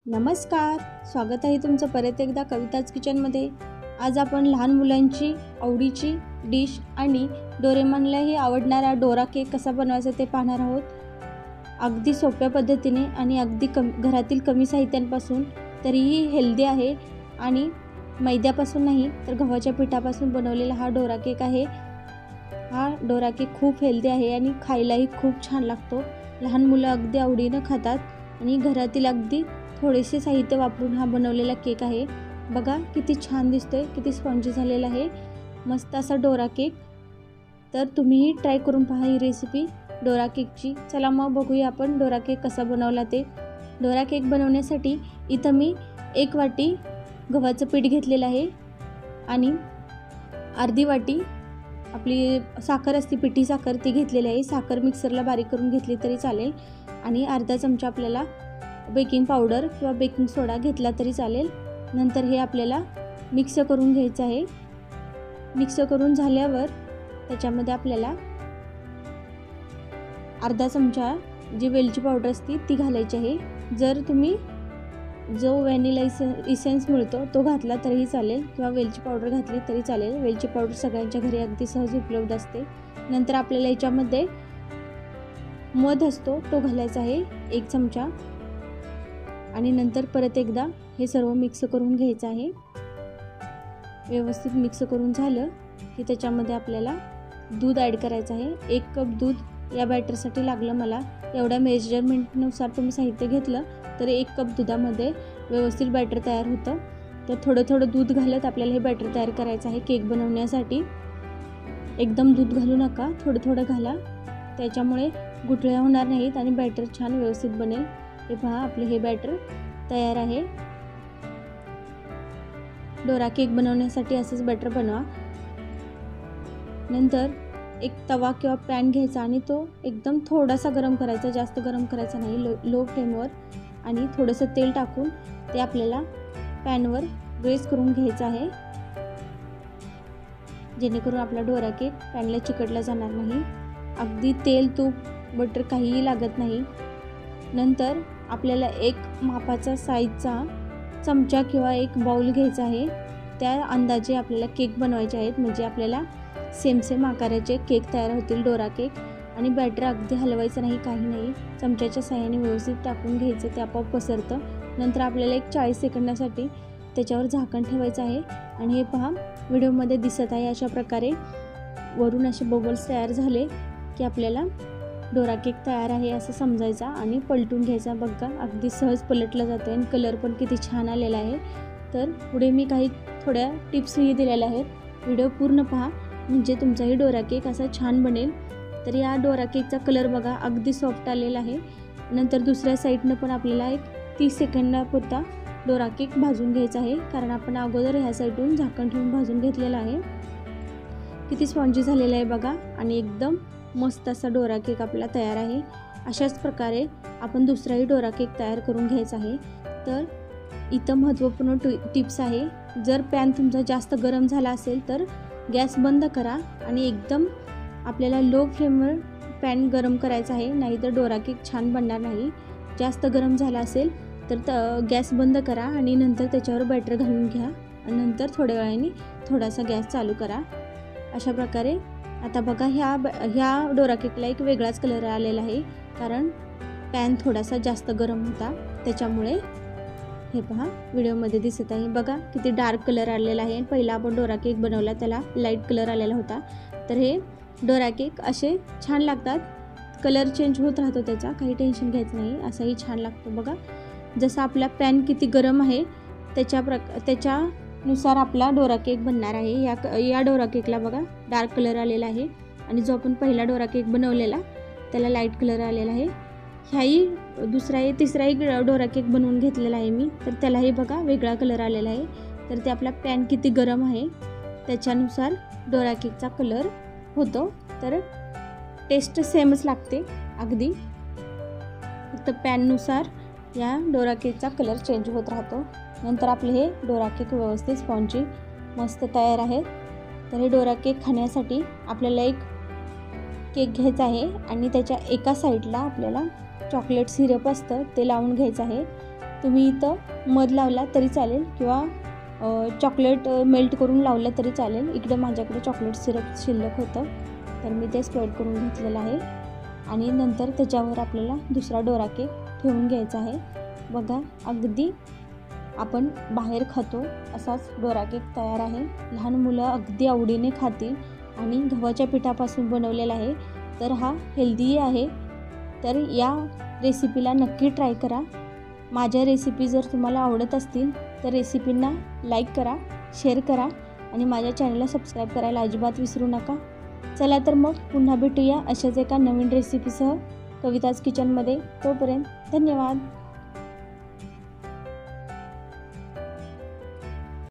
नमस्कार, स्वागत आहे तुमचं परत एकदा कविताज किचनमध्ये। आज आपण लहान मुलांची आवडीची डिश आणि डोरेमॉनलाही आवडणारा डोरा केक कसा बनवायचा ते पाहणार आहोत। अगदी सोप्या पद्धतीने आणि अगदी घरातील कमी साहित्यांपासून, तरीही हेल्दी आहे आणि मैद्यापासून नाही तर गव्हाच्या पिठापासून बनवलेला हा डोरा केक आहे। हा डोरा केक खूप हेल्दी आहे आणि खायलाही खूप छान लागतो। लहान मुलं अगदी आवडीने खातात आणि घरातील अगदी थोडेसे साहित्य वापरून हा बनवलेला केक आहे। बघा किती छान दिसतोय, किती स्पॉन्जी झालेला आहे, मस्त असा डोरा केक। तर तुम्हीही ट्राय करून पहा ही रेसिपी डोरा केकची। चला मग बघूया आपण डोरा केक कसा बनवला ते। डोरा केक बनवण्यासाठी इथं मी 1 वाटी गव्हाचं पीठ घेतलेलं आहे आणि अर्धी वाटी आपली साखर असते, पिठी साखर, ती घेतलेली आहे। साखर मिक्सरला बारीक करून घेतली तरी चालेल आणि अर्धा चमचा आपल्याला बेकिंग पावडर किंवा बेकिंग सोडा घेतला तरी चालेल। नंतर हे आपल्याला मिक्स करून घ्यायचं आहे। मिक्स करून झाल्यावर त्याच्यामध्ये आपल्याला अर्धा चमचा जी वेलची पावडर असते ती घालायची आहे। जर तुम्ही जो व्हॅनिला इसेन्स मिळतो तो घातला तरीही चालेल किंवा वेलची पावडर घातली तरी चालेल। वेलची पावडर सगळ्यांच्या घरी अगदी सहज उपलब्ध असते। नंतर आपल्याला याच्यामध्ये मध असतो तो घालायचा आहे 1 चमचा आणि नंतर परत एकदा हे सर्व मिक्स करून घ्यायचं आहे। व्यवस्थित मिक्स करून झालं की त्याच्यामध्ये आपल्याला दूध ॲड करायचं आहे। 1 कप दूध या बॅटरसाठी लागलं मला। एवढ्या मेजरमेंटनुसार तुम्ही साहित्य घेतलं तर 1 कप दुधामध्ये व्यवस्थित बॅटर तयार होतं। तर थोडं थोडं दूध घालत आपल्याला हे बॅटर तयार करायचं आहे केक बनवण्यासाठी। एकदम दूध घालू नका, थोडं थोडं घाला, त्याच्यामुळे गुठळ्या होणार नाहीत आणि बॅटर छान व्यवस्थित बनेल। हे पहा, आपले हे बॅटर तयार आहे। डोरा केक बनवण्यासाठी असंच बॅटर बनवा। नंतर एक तवा किंवा पॅन घ्यायचा आणि तो एकदम थोडासा गरम करायचा, जास्त गरम करायचा नाही, लो फ्लेमवर, आणि थोडंसं तेल टाकून ते आपल्याला पॅनवर ग्रेस करून घ्यायचं आहे, जेणेकरून आपला डोरा केक पॅनला चिकटला जाणार नाही। अगदी तेल, तूप, बटर काहीही लागत नाही। नंतर आपल्याला एक मापाचा साईजचा चमचा किंवा एक बाउल घ्यायचा आहे। त्या अंदाजे आपल्याला केक बनवायचे आहेत, म्हणजे आपल्याला सेम आकाराचे केक तयार होतील, डोरा केक। आणि बॅटर अगदी हलवायचं नाही, काही नाही, चमच्याच्या साहाय्याने व्यवस्थित टाकून घ्यायचं, ते आपोआप पसरतं। नंतर आपल्याला एक 40 सेकंदासाठी त्याच्यावर झाकण ठेवायचं आहे आणि हे पहा, व्हिडिओमध्ये दिसत आहे अशा प्रकारे वरून असे बबल्स तयार झाले की आपल्याला डोरा केक तयार आहे असं समजायचा आणि पलटून घ्यायचा। बघा, अगदी सहज पलटला जातो आणि कलर पण किती छान आलेला आहे। तर पुढे मी काही थोड्या टिप्सही दिलेल्या आहेत, व्हिडिओ पूर्ण पहा म्हणजे तुमचाही डोरा केक असा छान बनेल। तर या डोरा केकचा कलर बघा, अगदी सॉफ्ट आलेला आहे। नंतर दुसऱ्या साईडनं पण आपल्याला एक 30 सेकंदापुरता डोरा केक भाजून घ्यायचा आहे, कारण आपण अगोदर ह्या साईडून झाकण ठेवून भाजून घेतलेला आहे। किती स्पॉन्जी झालेला आहे बघा आणि एकदम मस्त असा डोरा केक आपला तयार आहे। अशाच प्रकारे आपण दुसराही डोरा केक तयार करून घ्यायचा आहे। तर इथं महत्त्वपूर्ण टिप्स आहे, जर पॅन तुमचा जास्त गरम झाला असेल तर गॅस बंद करा आणि एकदम आपल्याला लो फ्लेमवर पॅन गरम करायचा आहे, नाहीतर डोरा केक छान बनणार नाही। जास्त गरम झाला असेल तर गॅस बंद करा आणि नंतर त्याच्यावर बॅटर घालून घ्या आणि नंतर थोड्या वेळाने थोडासा गॅस चालू करा। अशा प्रकारे आता बघा, ह्या डोरा केकला एक वेगळाच कलर आलेला आहे, कारण पॅन थोडासा जास्त गरम होता त्याच्यामुळे। हे पहा, व्हिडिओमध्ये दिसत आहे बघा, किती डार्क कलर आलेला आहे। पहिला आपण डोरा केक बनवला त्याला लाईट कलर आलेला होता। तर हे डोरा केक असे छान लागतात, कलर चेंज होत राहतो त्याचा, काही टेन्शन घ्यायचं नाही, असाही छान लागतो। बघा, जसा आपला पॅन किती गरम आहे त्याच्यानुसार आपला डोरा केक बनणार आहे। या डोरा केकला बघा डार्क कलर आलेला आहे आणि जो आपण पहिला डोरा केक बनवलेला त्याला लाईट कलर आलेला आहे। ह्याही तिसराही डोरा केक बनवून घेतलेला आहे मी, तर त्यालाही बघा वेगळा कलर आलेला आहे। तर ते आपला पॅन किती गरम आहे त्याच्यानुसार डोरा केकचा कलर होतो। तर टेस्ट सेमच लागते अगदी, फक्त पॅननुसार या डोरा केकचा कलर चेंज होत राहतो। नंतर आपले हे डोरा केक व्यवस्थित स्पॉन्जी मस्त तयार आहेत। तर हे डोरा केक खाण्यासाठी आपल्याला एक केक घ्यायचा आहे आणि त्याच्या एका साईडला आपल्याला चॉकलेट सिरप असतं ते लावून घ्यायचं आहे तुम्ही इथं मध लावला तरी चालेल किंवा चॉकलेट मेल्ट करून लावलं तरी चालेल. इकडे माझ्याकडे चॉकलेट सिरप शिल्लक होतं तर मी ते स्प्रेड करून घेतलेलं आहे. आणि नंतर त्याच्यावर आपल्याला दुसरा डोरा केक ठेवून घ्यायचा आहे. बघा अगदी आपण बाहेर खातो असाच डोरा केक तयार आहे. लहान मुलं अगदी आवडीने खातील आणि गव्हाच्या पिठापासून बनवलेला आहे तर हा हेल्दी आहे. तर या रेसिपीला नक्की ट्राय करा. माझ्या रेसिपी जर तुम्हाला आवडत असतील तर रेसिपींना लाईक करा, शेअर करा आणि माझ्या चॅनलला सबस्क्राईब करायला अजिबात विसरू नका. चला तर मग पुन्हा भेटूया अशाच एका नवीन रेसिपीसह कविताज किचनमध्ये. तोपर्यंत धन्यवाद.